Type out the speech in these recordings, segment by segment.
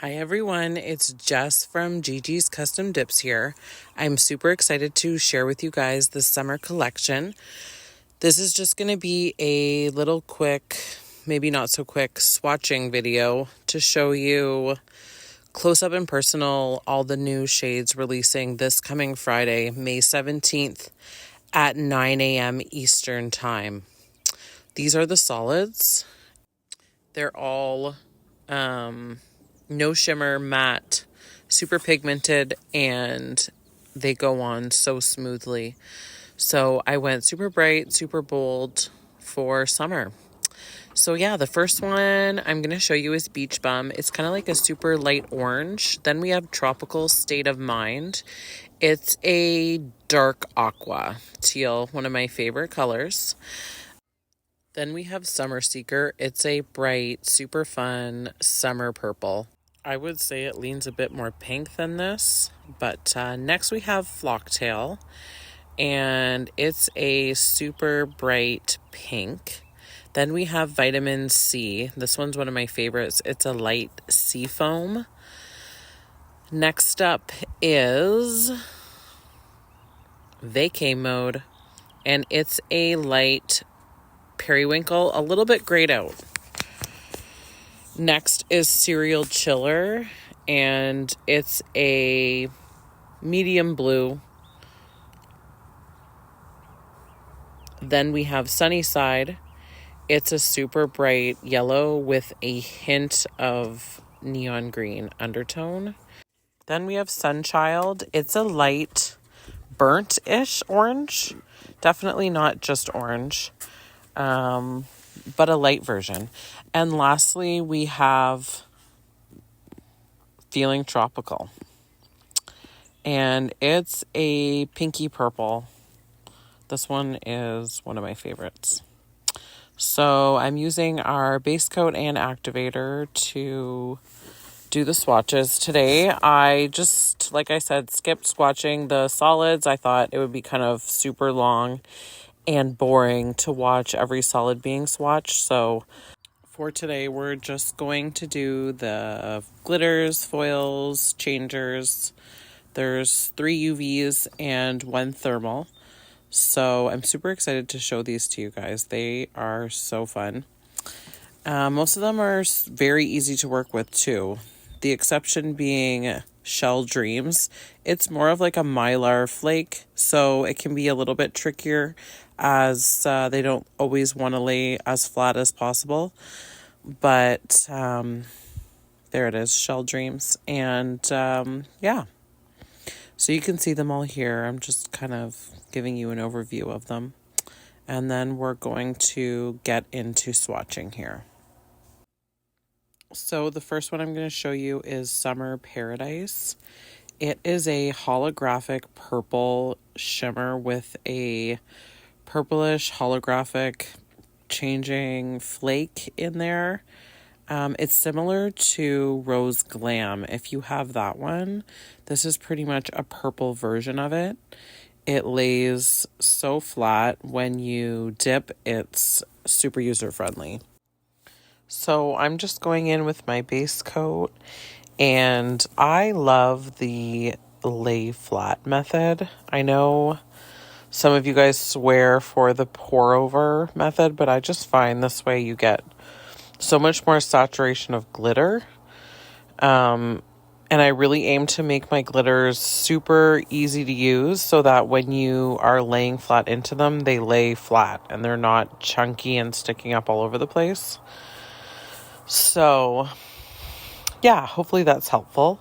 Hi everyone, it's Jess from Gigi's Custom Dips here. I'm super excited to share with you guys the summer collection. This is just going to be a little quick, maybe not so quick, swatching video to show you close up and personal all the new shades releasing this coming Friday, May 17th at 9 a.m. Eastern Time. These are the solids. They're all no shimmer, matte, super pigmented, and they go on so smoothly. So I went super bright, super bold for summer. So yeah, the first one I'm going to show you is Beach Bum. It's kind of like a super light orange. Then we have Tropical State of Mind. It's a dark aqua, teal, one of my favorite colors. Then we have Summer Seeker. It's a bright, super fun summer purple. I would say it leans a bit more pink than this, but next we have Flocktail, and it's a super bright pink. Then we have Vitamin C. This one's one of my favorites. It's a light sea foam. Next up is Vacay Mode, and it's a light periwinkle, a little bit grayed out. Next is Cereal Chiller, and it's a medium blue. Then we have Sunnyside. It's a super bright yellow with a hint of neon green undertone. Then we have Sunchild. It's a light burnt-ish orange. Definitely not just orange, but a light version. And lastly, we have Feeling Tropical. And it's a pinky purple. This one is one of my favorites. So I'm using our base coat and activator to do the swatches. Today, I just, like I said, skipped swatching the solids. I thought it would be kind of super long and boring to watch every solid being swatched. So for today, we're just going to do the glitters, foils, changers. There's 3 UVs and 1 thermal. So I'm super excited to show these to you guys. They are so fun. Most of them are very easy to work with too. The exception being Shel Dreams. It's more of like a mylar flake, so it can be a little bit trickier as they don't always want to lay as flat as possible. But there it is, Shel Dreams. And yeah. So you can see them all here. I'm just kind of giving you an overview of them. And then we're going to get into swatching here. So the first one I'm going to show you is Summer Paradise. It is a holographic purple shimmer with a purplish holographic changing flake in there. It's similar to Rose Glam. If you have that one, this is pretty much a purple version of it. It lays so flat. When you dip, it's super user-friendly. So I'm just going in with my base coat, and I love the lay flat method. I know some of you guys swear for the pour over method, but I just find this way you get so much more saturation of glitter. And I really aim to make my glitters super easy to use so that when you are laying flat into them, they lay flat and they're not chunky and sticking up all over the place. So yeah, hopefully that's helpful.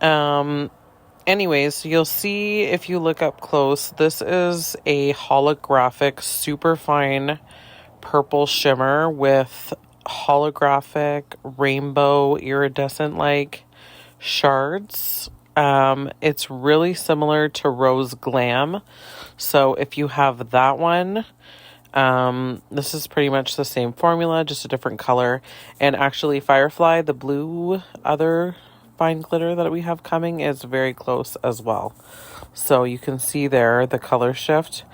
Anyways, you'll see if you look up close, this is a holographic, super fine purple shimmer with holographic rainbow iridescent like shards. It's really similar to Rose Glam. So if you have that one, this is pretty much the same formula, just a different color. And actually Firefly, the blue other fine glitter that we have coming, is very close as well. So you can see there the color shift.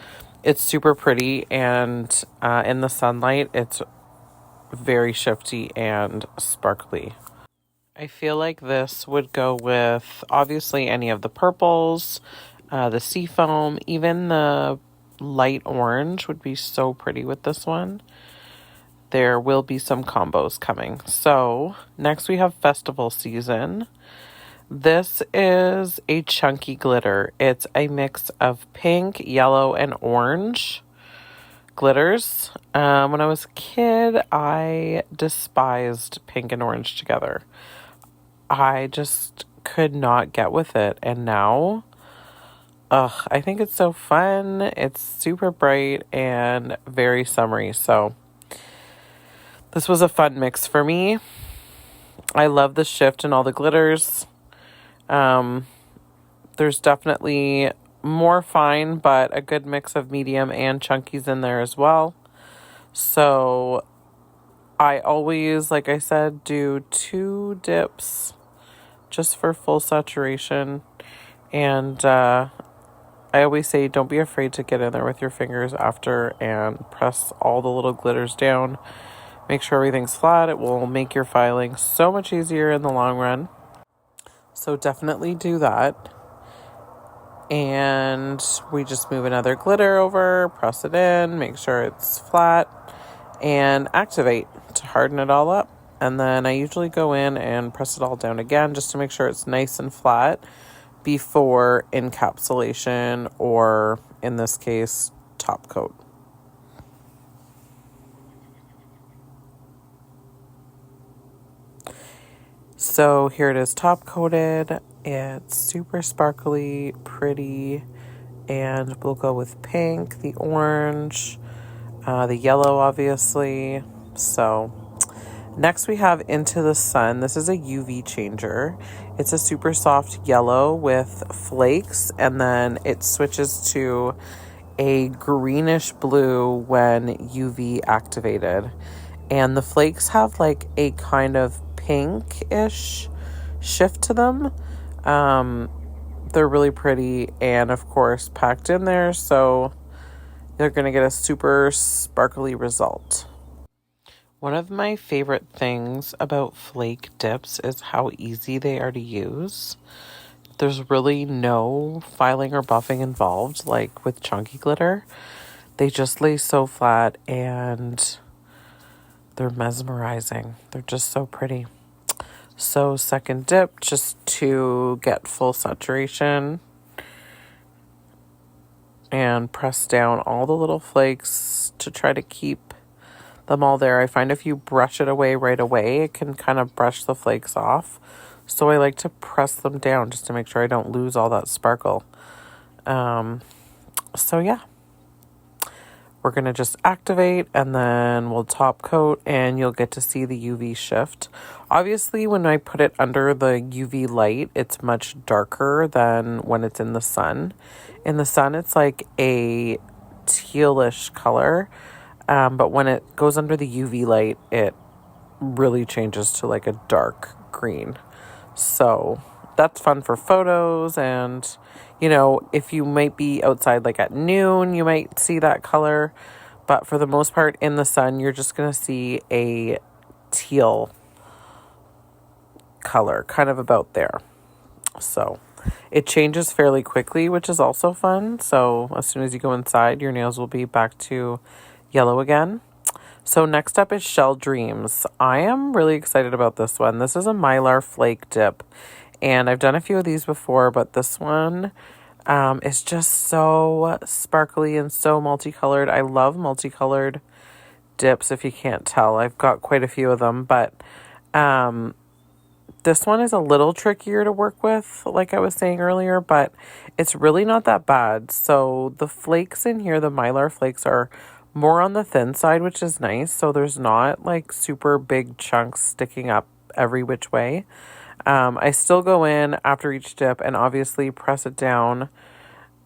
It's super pretty, and in the sunlight, it's very shifty and sparkly. I feel like this would go with obviously any of the purples, the seafoam, even the light orange would be so pretty with this one. There will be some combos coming. So next we have festival season. This is a chunky glitter. It's a mix of pink, yellow, and orange glitters. When I was a kid, I despised pink and orange together. I just could not get with it. And now, I think it's so fun. It's super bright and very summery. So this was a fun mix for me. I love the shift in all the glitters. There's definitely more fine, but a good mix of medium and chunkies in there as well. So I always, like I said, do 2 dips just for full saturation. And I always say don't be afraid to get in there with your fingers after and press all the little glitters down. Make sure everything's flat. It will make your filing so much easier in the long run. So definitely do that. And we just move another glitter over, press it in, make sure it's flat, and activate to harden it all up. And then I usually go in and press it all down again just to make sure it's nice and flat before encapsulation, or in this case, top coat. So here it is top coated. It's super sparkly, pretty, and we'll go with pink, the orange, the yellow, obviously. So next we have Into the Sun. This is a UV changer. It's a super soft yellow with flakes, and then it switches to a greenish blue when UV activated. And the flakes have like a kind of pinkish shift to them. They're really pretty and of course packed in there, so you're going to get a super sparkly result. One of my favorite things about flake dips is how easy they are to use. There's really no filing or buffing involved like with chunky glitter. They just lay so flat and they're mesmerizing. They're just so pretty. So second dip, just to get full saturation and press down all the little flakes to try to keep them all there. I find if you brush it away right away, it can kind of brush the flakes off. So I like to press them down just to make sure I don't lose all that sparkle. So yeah. We're going to just activate and then we'll top coat and you'll get to see the UV shift. Obviously, when I put it under the UV light, it's much darker than when it's in the sun. In the sun, it's like a tealish color. But when it goes under the UV light, it really changes to like a dark green. So that's fun for photos, and you know, if you might be outside like at noon, you might see that color, but for the most part in the sun, you're just going to see a teal color kind of about there. So it changes fairly quickly, which is also fun. So as soon as you go inside, your nails will be back to yellow again. So next up is Shel Dreams. I am really excited about this one. This is a Mylar flake dip. And I've done a few of these before, but this one is just so sparkly and so multicolored. I love multicolored dips, if you can't tell. I've got quite a few of them, but this one is a little trickier to work with, like I was saying earlier, but it's really not that bad. So the flakes in here, the Mylar flakes, are more on the thin side, which is nice. So there's not like super big chunks sticking up every which way. I still go in after each dip and obviously press it down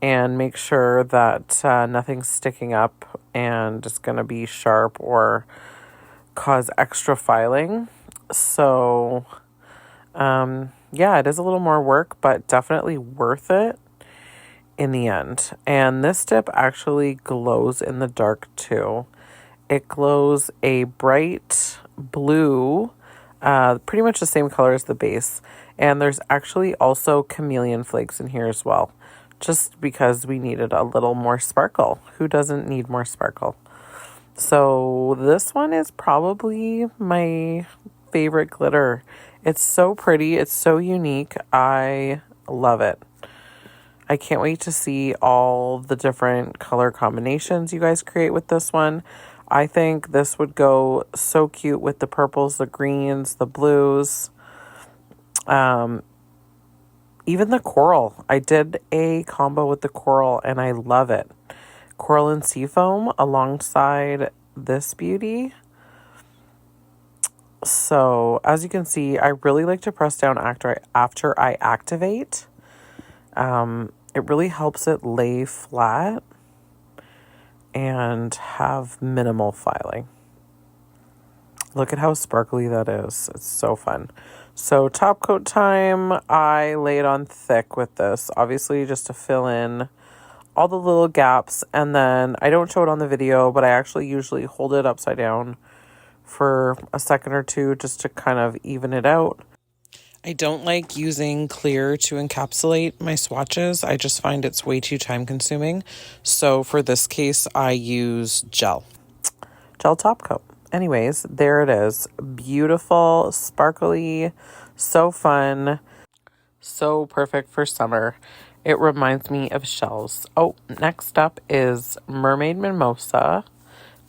and make sure that nothing's sticking up and it's going to be sharp or cause extra filing. So, yeah, it is a little more work, but definitely worth it in the end. And this dip actually glows in the dark too. It glows a bright blue, Pretty much the same color as the base. And there's actually also chameleon flakes in here as well, just because we needed a little more sparkle. Who doesn't need more sparkle? So this one is probably my favorite glitter. It's so pretty. It's so unique. I love it. I can't wait to see all the different color combinations you guys create with this one. I think this would go so cute with the purples, the greens, the blues, even the coral. I did a combo with the coral and I love it. Coral and seafoam alongside this beauty. So as you can see, I really like to press down after I activate. It really helps it lay flat and have minimal filing. Look at how sparkly that is. It's so fun. So top coat time, I lay it on thick with this, obviously just to fill in all the little gaps. And then I don't show it on the video, but I actually usually hold it upside down for a second or two just to kind of even it out. I don't like using clear to encapsulate my swatches. I just find it's way too time consuming. So for this case, I use gel top coat. Anyways, there it is. Beautiful, sparkly, so fun, so perfect for summer. It reminds me of shells. Oh, next up is Mermaid Mimosa.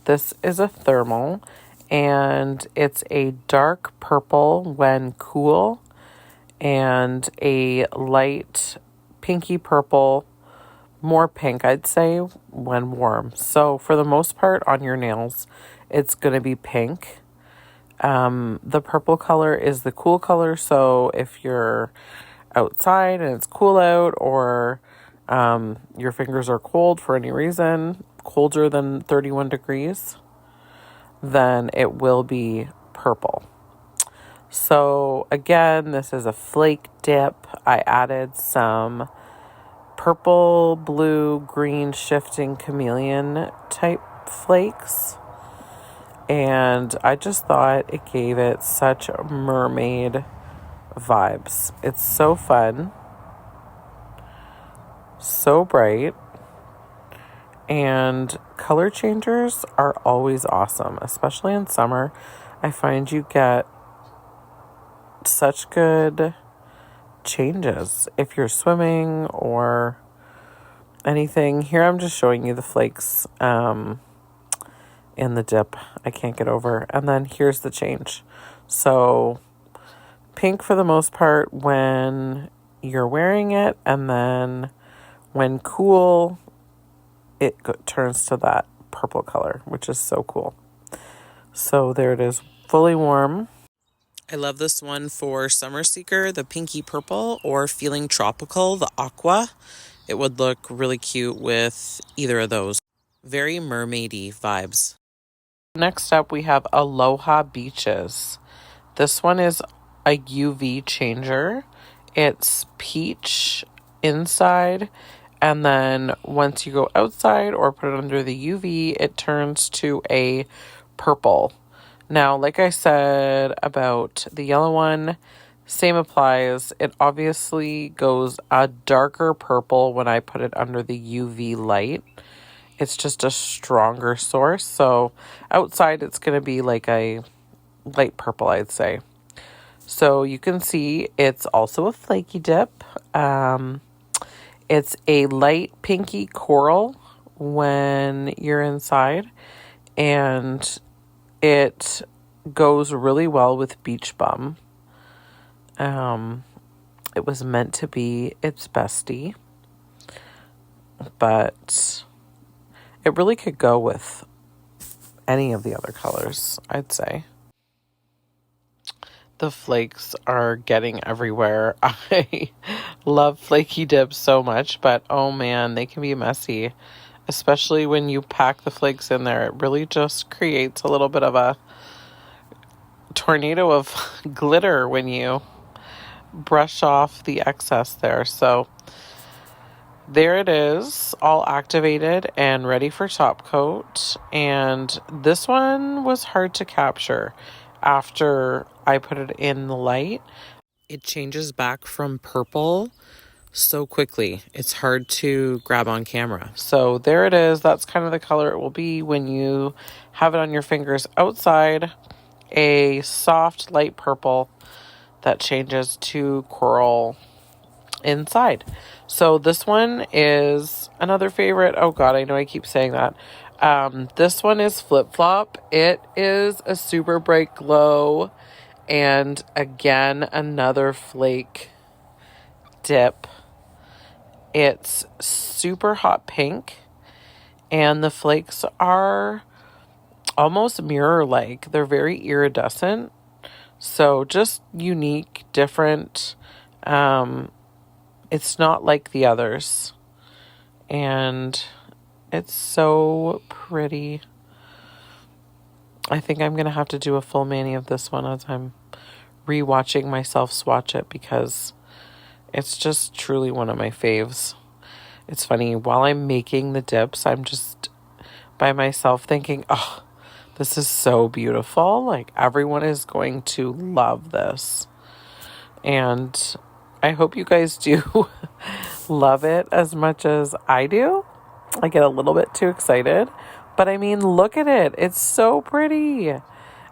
This is a thermal, and it's a dark purple when cool and a light pinky purple, more pink, I'd say, when warm. So for the most part on your nails, it's going to be pink. The purple color is the cool color. So if you're outside and it's cool out, or your fingers are cold for any reason, colder than 31 degrees, then it will be purple. So again, this is a flake dip. I added some purple, blue, green shifting chameleon type flakes. And I just thought it gave it such mermaid vibes. It's so fun, so bright, and color changers are always awesome, especially in summer. I find you get such good changes if you're swimming or anything. Here I'm just showing you the flakes in the dip. I can't get over. And then here's the change. So pink for the most part when you're wearing it, and then when cool, it turns to that purple color, which is so cool. So there it is, fully warm. I love this one for Summer Seeker, the pinky purple, or Feeling Tropical, the aqua. It would look really cute with either of those. Very mermaidy vibes. Next up, we have Aloha Beaches. This one is a UV changer. It's peach inside, and then once you go outside or put it under the UV, it turns to a purple. Now, like I said about the yellow one, same applies. It obviously goes a darker purple when I put it under the UV light. It's just a stronger source. So outside, it's going to be like a light purple, I'd say. So you can see it's also a flaky dip. It's a light pinky coral when you're inside, and it goes really well with Beach Bum. It was meant to be its bestie, but it really could go with any of the other colors, I'd say. The flakes are getting everywhere. I love flaky dips so much, but oh man, they can be messy. Especially when you pack the flakes in there. It really just creates a little bit of a tornado of glitter when you brush off the excess there. So there it is, all activated and ready for top coat. And this one was hard to capture. after I put it in the light, it changes back from purple so quickly. It's hard to grab on camera. So there it is. That's kind of the color it will be when you have it on your fingers outside. A soft light purple that changes to coral inside. So this one is another favorite. Oh God, I know I keep saying that. This one is Flip Flop. It is a super bright glow, and again, another flake dip. It's super hot pink, and the flakes are almost mirror-like. They're very iridescent. So just unique, different. It's not like the others. And it's so pretty. I think I'm going to have to do a full mani of this one as I'm rewatching myself swatch it, because it's just truly one of my faves. It's funny, while I'm making the dips, I'm just by myself thinking, oh, this is so beautiful. Like, everyone is going to love this. And I hope you guys do love it as much as I do. I get a little bit too excited. But I mean, look at it. It's so pretty.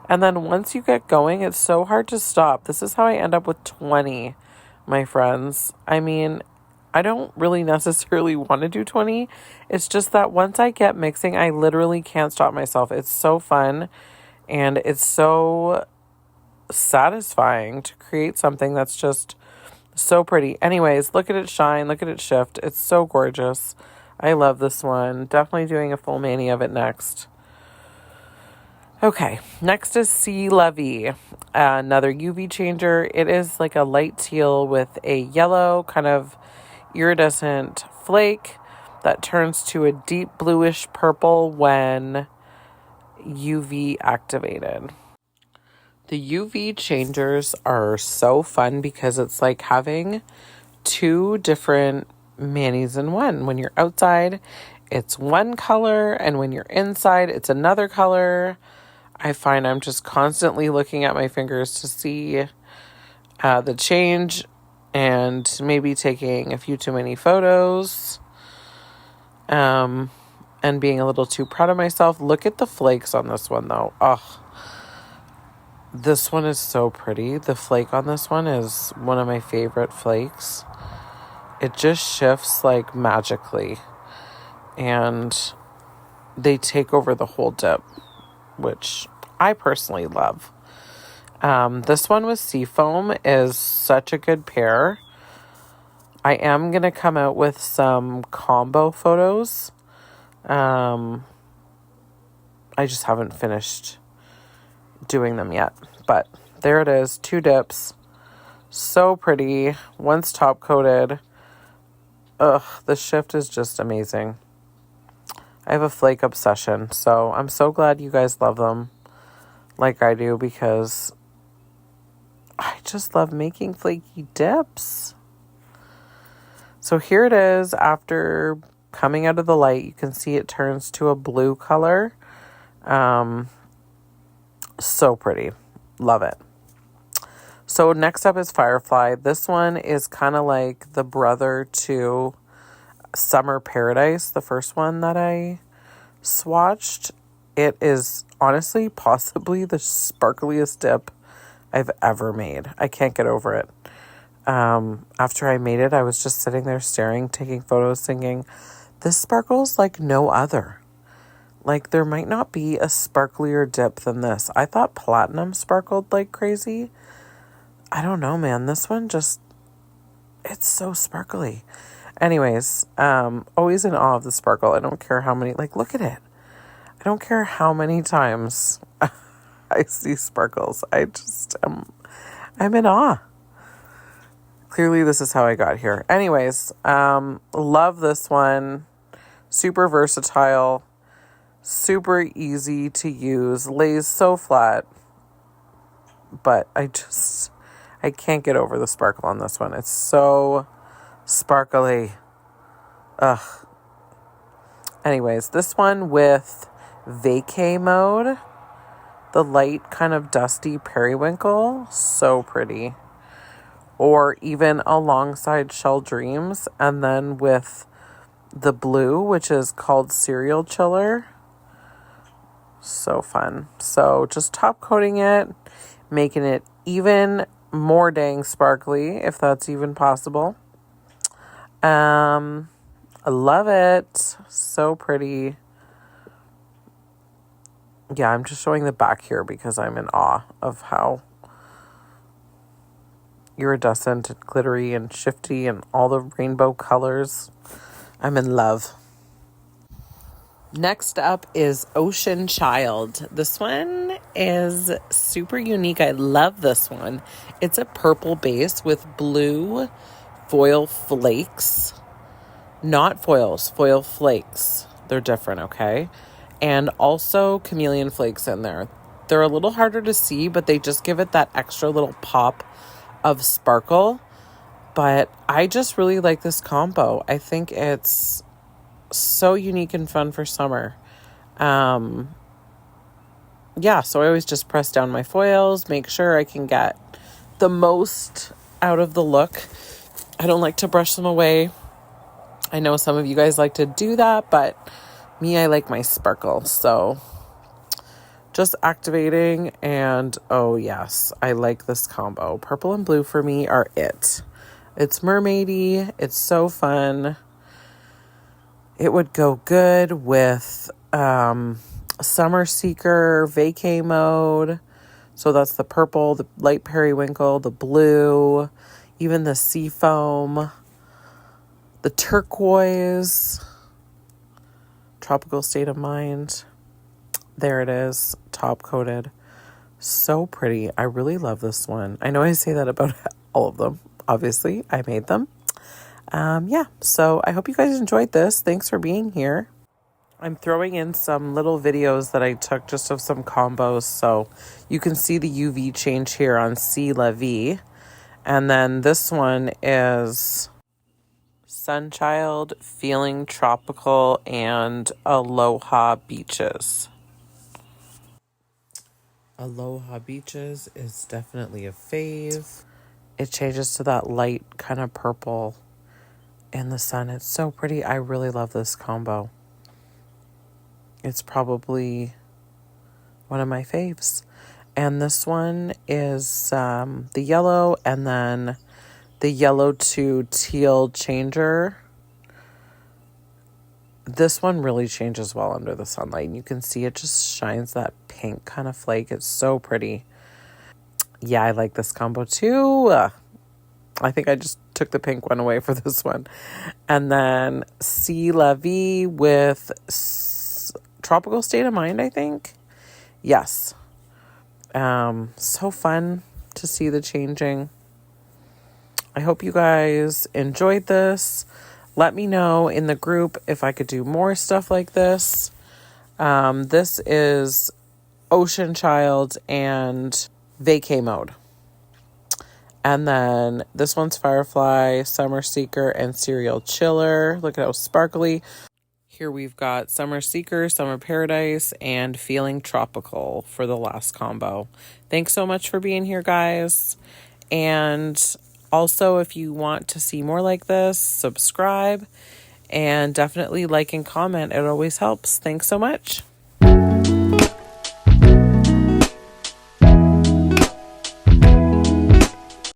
And then once you get going, it's so hard to stop. This is how I end up with 20, my friends. I mean, I don't really necessarily want to do 20. It's just that once I get mixing, I literally can't stop myself. It's so fun, and it's so satisfying to create something that's just so pretty. Anyways, look at it shine. Look at it shift. It's so gorgeous. I love this one. Definitely doing a full mani of it next. Okay, next is Lovey, another UV changer. It is like a light teal with a yellow kind of iridescent flake that turns to a deep bluish purple when UV activated. The UV changers are so fun because it's like having two different manis in one. When you're outside, it's one color, and when you're inside, it's another color. I find I'm just constantly looking at my fingers to see the change, and maybe taking a few too many photos, and being a little too proud of myself. Look at the flakes on this one, though. Oh, this one is so pretty. The flake on this one is one of my favorite flakes. It just shifts like magically, and they take over the whole dip, which I personally love. This one with Seafoam is such a good pair. I am going to come out with some combo photos. I just haven't finished doing them yet. But there it is. 2 dips. So pretty. One's top coated. Ugh, the shift is just amazing. I have a flake obsession, so I'm so glad you guys love them like I do, because I just love making flaky dips. So here it is. After coming out of the light, you can see it turns to a blue color. So pretty. Love it. So next up is Firefly. This one is kind of like the brother to Summer Paradise, the first one that I swatched. It is honestly possibly the sparkliest dip I've ever made. I can't get over it. After I made it, I was just sitting there staring, taking photos, thinking, this sparkles like no other. Like, there might not be a sparklier dip than this. I thought platinum sparkled like crazy. I don't know, man. This one just, it's so sparkly. Anyways, always in awe of the sparkle. I don't care how many, like, look at it. I don't care how many times I see sparkles. I'm in awe. Clearly, this is how I got here. Anyways, love this one. Super versatile. Super easy to use. Lays so flat. But I can't get over the sparkle on this one. It's so sparkly. Ugh. Anyways, this one with vacay mode. the light kind of dusty periwinkle. So pretty. Or even alongside Shel Dreams, and then with the blue, which is called Cereal Chiller. So fun. So just top coating it, making it even more dang sparkly, if that's even possible. I love it. So pretty. Yeah, I'm just showing the back here because I'm in awe of how iridescent and glittery and shifty and all the rainbow colors. I'm in love. Next up is Ocean Child. This one is super unique. I love this one. It's a purple base with blue foil flakes. Not foils, foil flakes. They're different, okay? And also chameleon flakes in there. They're a little harder to see, but they just give it that extra little pop of sparkle. But I just really like this combo. I think it's so unique and fun for summer. Yeah, so I always just press down my foils, make sure I can get the most out of the look. I don't like to brush them away. I know some of you guys like to do that, but me, I like my sparkle. So just activating, and oh yes, I like this combo. Purple and blue for me are it. It's mermaidy. It's so fun. It would go good with Summer Seeker, Vacay Mode. So that's the purple, the light periwinkle, the blue, even the sea foam, the turquoise, Tropical State of Mind. There it is, top coated. So pretty. I really love this one. I know I say that about all of them. Obviously, I made them. Yeah, so I hope you guys enjoyed this. Thanks for being here. I'm throwing in some little videos that I took just of some combos, so you can see the UV change here on Lovey. And then this one is Sunchild, Feeling Tropical, and Aloha Beaches. Aloha Beaches is definitely a fave. It changes to that light kind of purple in the sun. It's so pretty. I really love this combo. It's probably one of my faves. And this one is the yellow, and then the yellow to teal changer. This one really changes well under the sunlight. And you can see it just shines that pink kind of flake. It's so pretty. Yeah, I like this combo too. I think I just took the pink one away for this one. And then Sea Lovey with Tropical State of Mind, I think. Yes. So fun to see the changing. I hope you guys enjoyed this. Let me know in the group if I could do more stuff like this. This is Ocean Child and Vacay Mode. And then this one's Firefly, Summer Seeker, and Cereal Chiller. Look at how sparkly. Here we've got Summer Seeker, Summer Paradise, and Feeling Tropical for the last combo. Thanks so much for being here, guys. And also, if you want to see more like this, subscribe and definitely like and comment. It always helps. Thanks so much.